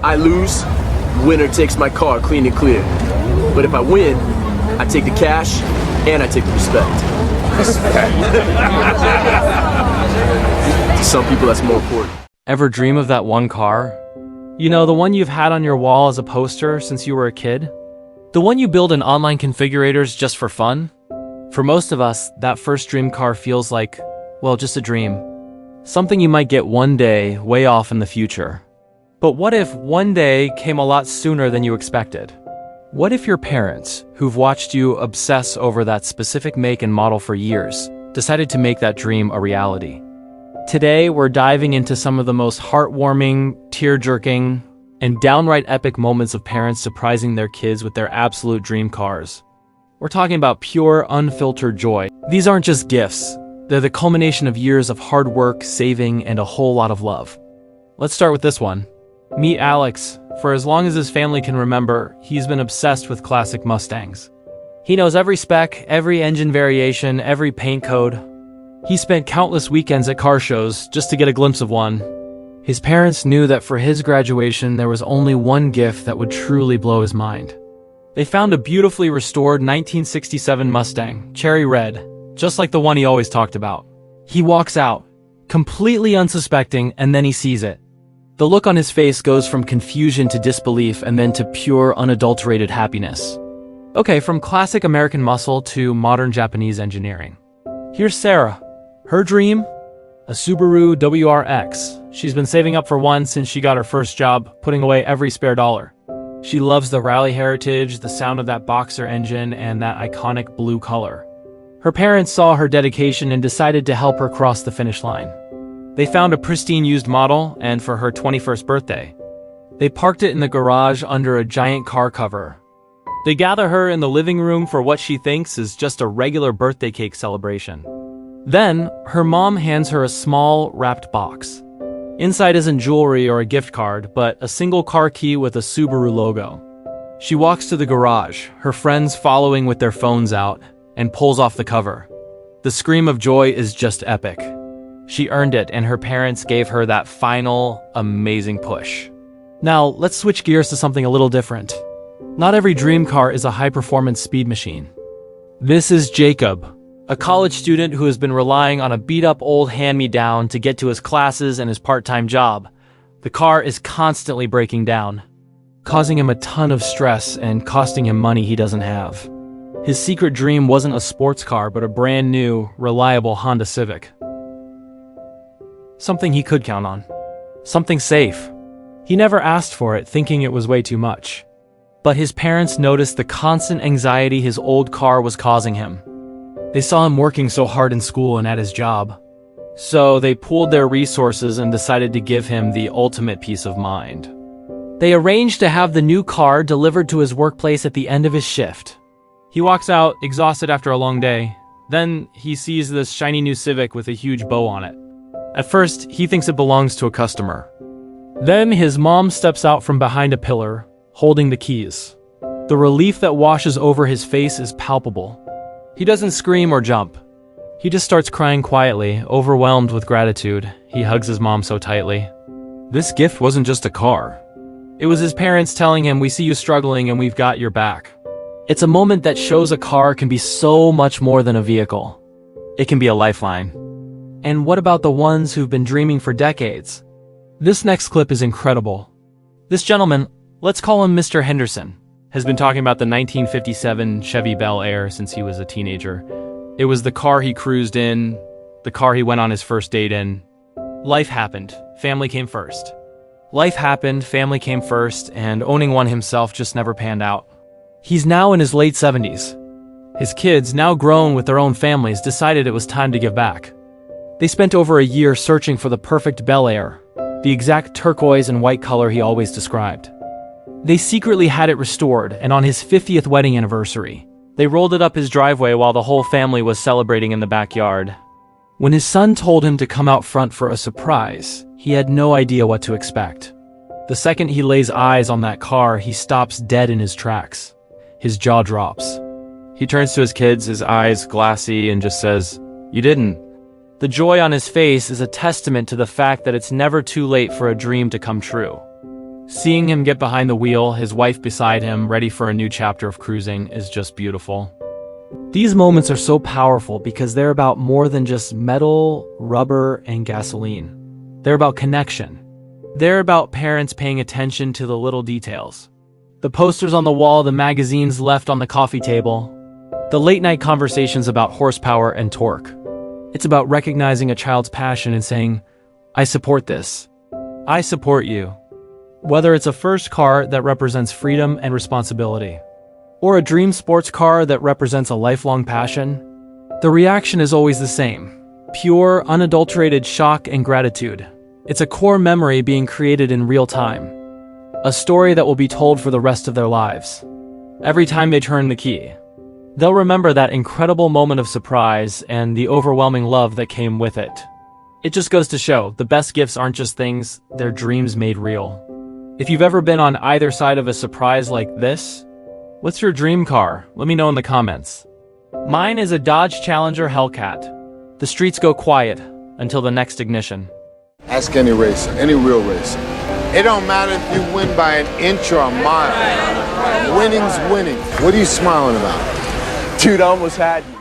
I lose, winner takes my car clean and clear. But if I win, I take the cash and I take the respect. To some people, that's more important. Ever dream of that one car? You know, the one you've had on your wall as a poster since you were a kid? The one you build in online configurators just for fun? For most of us, that first dream car feels like, well, just a dream. Something you might get one day, way off in the future. But what if one day came a lot sooner than you expected? What if your parents, who've watched you obsess over that specific make and model for years, decided to make that dream a reality? Today, we're diving into some of the most heartwarming, tear-jerking, and downright epic moments of parents surprising their kids with their absolute dream cars. We're talking about pure, unfiltered joy. These aren't just gifts. They're the culmination of years of hard work, saving, and a whole lot of love. Let's start with this one. Meet Alex. For as long as his family can remember, he's been obsessed with classic Mustangs. He knows every spec, every engine variation, every paint code. He spent countless weekends at car shows just to get a glimpse of one. His parents knew that for his graduation there was only one gift that would truly blow his mind. They found a beautifully restored 1967 Mustang, cherry red, just like the one he always talked about. He walks out, completely unsuspecting, and then he sees it. The look on his face goes from confusion to disbelief and then to pure, unadulterated happiness. Okay, from classic American muscle to modern Japanese engineering. Here's Sarah. Her dream? A Subaru WRX. She's been saving up for one since she got her first job, putting away every spare dollar. She loves the rally heritage, the sound of that boxer engine, and that iconic blue color. Her parents saw her dedication and decided to help her cross the finish line. They found a pristine used model, and for her 21st birthday, they parked it in the garage under a giant car cover. They gather her in the living room for what she thinks is just a regular birthday cake celebration. Then, her mom hands her a small, wrapped box. Inside isn't jewelry or a gift card, but a single car key with a Subaru logo. She walks to the garage, her friends following with their phones out, and pulls off the cover. The scream of joy is just epic. She earned it, and her parents gave her that final, amazing push. Now, let's switch gears to something a little different. Not every dream car is a high-performance speed machine. This is Jacob, a college student who has been relying on a beat-up old hand-me-down to get to his classes and his part-time job. The car is constantly breaking down, causing him a ton of stress and costing him money he doesn't have. His secret dream wasn't a sports car, but a brand new, reliable Honda Civic. Something he could count on. Something safe. He never asked for it, thinking it was way too much. But his parents noticed the constant anxiety his old car was causing him. They saw him working so hard in school and at his job. So they pooled their resources and decided to give him the ultimate peace of mind. They arranged to have the new car delivered to his workplace at the end of his shift. He walks out, exhausted after a long day. Then he sees this shiny new Civic with a huge bow on it. At first, he thinks it belongs to a customer. Then his mom steps out from behind a pillar, holding the keys. The relief that washes over his face is palpable. He doesn't scream or jump. He just starts crying quietly, overwhelmed with gratitude. He hugs his mom so tightly. This gift wasn't just a car. It was his parents telling him, "We see you struggling and we've got your back." It's a moment that shows a car can be so much more than a vehicle. It can be a lifeline. And what about the ones who've been dreaming for decades? This next clip is incredible. This gentleman, let's call him Mr. Henderson, has been talking about the 1957 Chevy Bel Air since he was a teenager. It was the car he cruised in, the car he went on his first date in. Life happened. Family came first. Life happened, family came first, and owning one himself just never panned out. He's now in his late 70s. His kids, now grown with their own families, decided it was time to give back. They spent over a year searching for the perfect Bel Air, the exact turquoise and white color he always described. They secretly had it restored, and on his 50th wedding anniversary, they rolled it up his driveway while the whole family was celebrating in the backyard. When his son told him to come out front for a surprise, he had no idea what to expect. The second he lays eyes on that car, he stops dead in his tracks. His jaw drops. He turns to his kids, his eyes glassy, and just says, "You didn't." The joy on his face is a testament to the fact that it's never too late for a dream to come true. Seeing him get behind the wheel, his wife beside him, ready for a new chapter of cruising, is just beautiful. These moments are so powerful because they're about more than just metal, rubber, and gasoline. They're about connection. They're about parents paying attention to the little details. The posters on the wall, the magazines left on the coffee table, the late-night conversations about horsepower and torque. It's about recognizing a child's passion and saying, I support this. I support you. Whether it's a first car that represents freedom and responsibility, or a dream sports car that represents a lifelong passion, the reaction is always the same. Pure, unadulterated shock and gratitude. It's a core memory being created in real time. A story that will be told for the rest of their lives. Every time they turn the key, they'll remember that incredible moment of surprise and the overwhelming love that came with it. It just goes to show, the best gifts aren't just things, they're dreams made real. If you've ever been on either side of a surprise like this, what's your dream car? Let me know in the comments. Mine is a Dodge Challenger Hellcat. The streets go quiet until the next ignition. Ask any racer, any real racer. It don't matter if you win by an inch or a mile. Winning's winning. What are you smiling about? Dude, I almost had you.